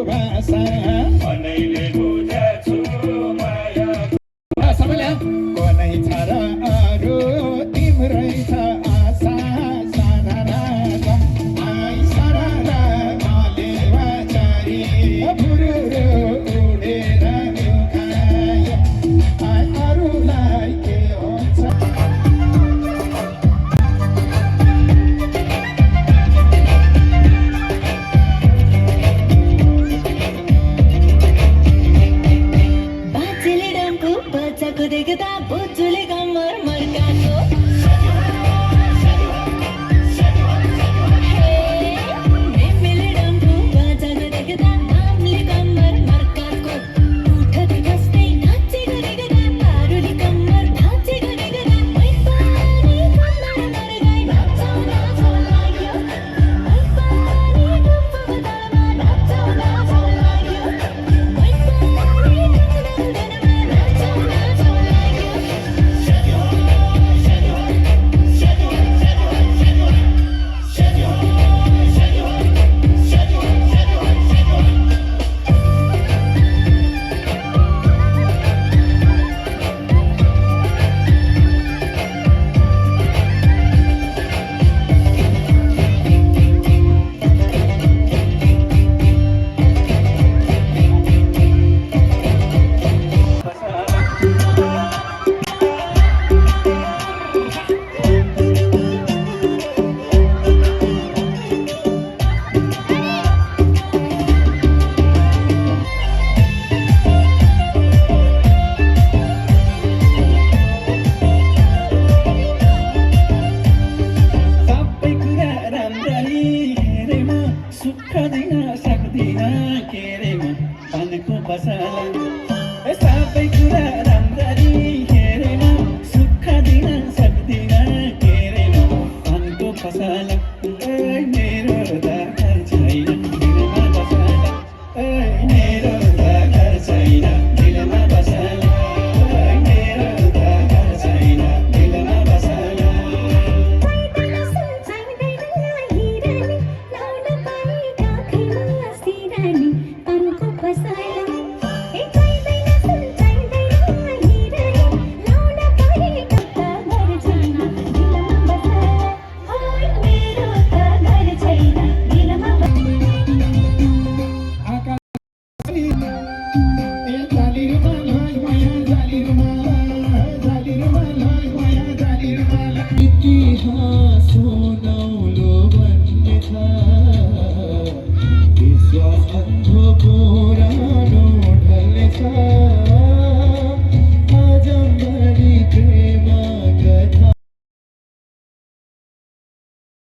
भाषा मनैले बुझ्छु माया सबैले कुनै छ र अरू तिम्रै छ आशा सारा राजा आई सारा राजाले वाचारी फुरुरु उडेर उखायो आई अरूलाई के हुन्छ बच्चाको देख्दा बुझुले कम्मर मर्काको मेमेले डम्फु बच्चाको देख्दा नामले कम्मर मर्काको उठदै बस्दै नाचेको देख्दा अरूले कम्मर नाचेको देख्दा मै पनि कम्मर मर्काई नाचाउन लाग्यो मै पनि डुम्फु बदामा नाचाउन लाग्यो मै पनि सुख दिन सक्दिन के रे म पानको पसला सबै कुरा राम्ररी हेरेर सुख दिन सक्दिन के रे म पानको पसला मेरो त घर छैन दिलमा बसला मेरो त घर छैन दिलमा बसला मेरो त घर छैन दिलमा बसला की